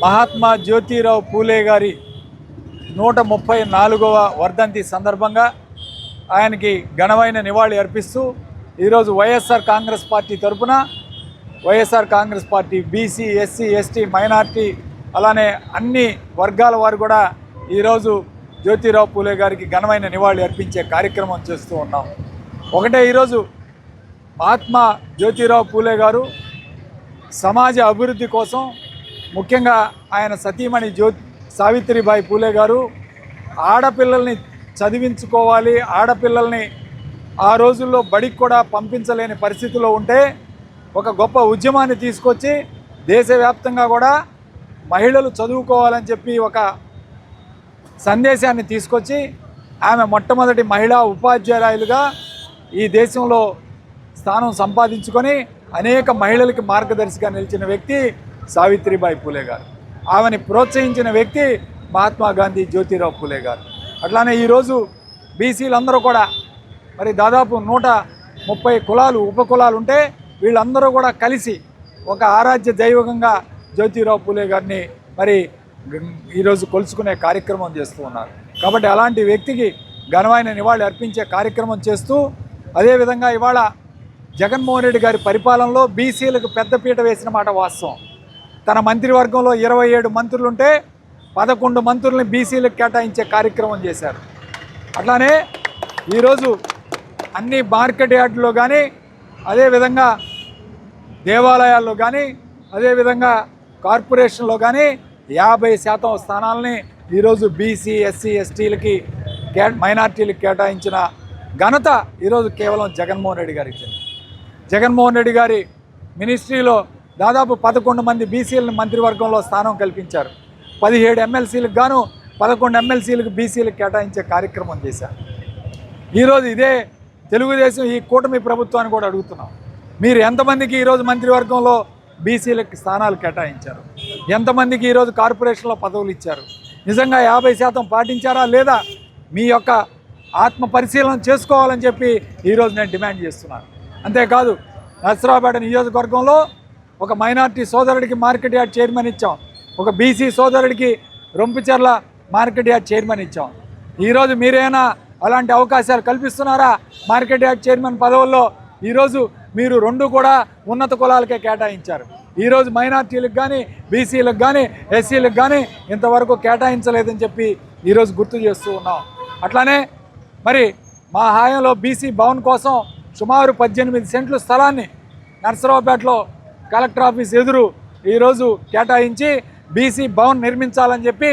మహాత్మా జ్యోతిరావు పూలే గారి 134వ వర్ధంతి సందర్భంగా ఆయనకి ఘనమైన నివాళి అర్పిస్తూ ఈరోజు వైఎస్ఆర్ కాంగ్రెస్ పార్టీ తరఫున YSR Congress party BC SC ST minority అలానే అన్ని వర్గాల వారు కూడా ఈరోజు జ్యోతిరావు పూలే గారికి ఘనమైన నివాళి అర్పించే కార్యక్రమం చేస్తూ ఉన్నాం. ఒకటే ఈరోజు మహాత్మా జ్యోతిరావు పూలే గారు సమాజ అభివృద్ధి కోసం ముఖ్యంగా ఆయన సతీమణి సావిత్రిబాయి పూలే గారు ఆడపిల్లల్ని చదివించుకోవాలి, ఆడపిల్లల్ని ఆ రోజుల్లో బడికి కూడా పంపించలేని పరిస్థితిలో ఉంటే ఒక గొప్ప ఉద్యమాన్ని తీసుకొచ్చి దేశవ్యాప్తంగా కూడా మహిళలు చదువుకోవాలని చెప్పి ఒక సందేశాన్ని తీసుకొచ్చి ఆమె మొట్టమొదటి మహిళా ఉపాధ్యాయులుగా ఈ దేశంలో స్థానం సంపాదించుకొని అనేక మహిళలకి మార్గదర్శిగా నిలిచిన వ్యక్తి సావిత్రిబాయి పూలే గారు. ఆమెని ప్రోత్సహించిన వ్యక్తి మహాత్మా గాంధీ జ్యోతిరావు పూలే గారు. అట్లానే ఈరోజు బీసీలందరూ కూడా మరి దాదాపు 130 కులాలు ఉపకులాలు ఉంటే వీళ్ళందరూ కూడా కలిసి ఒక ఆరాధ్య దైవకంగా జ్యోతిరావు పూలే గారిని మరి ఈరోజు కొలుచుకునే కార్యక్రమం చేస్తూ ఉన్నారు. కాబట్టి అలాంటి వ్యక్తికి ఘనమైన నివాళి అర్పించే కార్యక్రమం చేస్తూ అదేవిధంగా ఇవాళ జగన్మోహన్ రెడ్డి గారి పరిపాలనలో బీసీలకు పెద్దపీట వేసిన మాట వాస్తవం. తన మంత్రివర్గంలో 27 మంత్రులుంటే 11 మంత్రుల్ని బీసీలకు కేటాయించే కార్యక్రమం చేశారు. అట్లానే ఈరోజు అన్ని మార్కెట్ యార్డుల్లో కానీ అదేవిధంగా దేవాలయాల్లో కానీ అదేవిధంగా కార్పొరేషన్లో కానీ 50% స్థానాలని ఈరోజు బీసీ ఎస్సీ ఎస్టీలకి మైనార్టీలకు కేటాయించిన ఘనత ఈరోజు కేవలం జగన్మోహన్ రెడ్డి గారికి ఇచ్చింది. జగన్మోహన్ రెడ్డి గారి మినిస్ట్రీలో దాదాపు 11 మంది బీసీలను మంత్రివర్గంలో స్థానం కల్పించారు. 17 ఎమ్మెల్సీలకు గాను 11 ఎమ్మెల్సీలకు బీసీలకు కేటాయించే కార్యక్రమం చేశారు. ఈరోజు ఇదే తెలుగుదేశం ఈ కూటమి ప్రభుత్వాన్ని కూడా అడుగుతున్నాం, మీరు ఎంతమందికి ఈరోజు మంత్రివర్గంలో బీసీలకు స్థానాలు కేటాయించారు, ఎంతమందికి ఈరోజు కార్పొరేషన్లో పదవులు ఇచ్చారు, నిజంగా 50% పాటించారా లేదా? మీ యొక్క ఆత్మ పరిశీలన చేసుకోవాలని చెప్పి ఈరోజు నేను డిమాండ్ చేస్తున్నాను. అంతేకాదు నర్సరావుపేట నియోజకవర్గంలో ఒక మైనార్టీ సోదరుడికి మార్కెట్ యార్డ్ చైర్మన్ ఇచ్చాం, ఒక బీసీ సోదరుడికి రొంపిచెర్ల మార్కెట్ యార్డ్ చైర్మన్ ఇచ్చాం. ఈరోజు మీరేనా అలాంటి అవకాశాలు కల్పిస్తున్నారా? మార్కెట్ యార్డ్ చైర్మన్ పదవుల్లో ఈరోజు మీరు 2 కూడా ఉన్నత కులాలకే కేటాయించారు. ఈరోజు మైనార్టీలకు కానీ బీసీలకు కానీ ఎస్సీలకు కానీ ఇంతవరకు కేటాయించలేదని చెప్పి ఈరోజు గుర్తు చేస్తూ ఉన్నాం. అట్లానే మరి మా హాయంలో బీసీ భవన్ కోసం సుమారు 18 సెంట్ల స్థలాన్ని నర్సరావుపేటలో కలెక్టర్ ఆఫీస్ ఎదురు ఈరోజు కేటాయించి బీసీ భవన్ నిర్మించాలని చెప్పి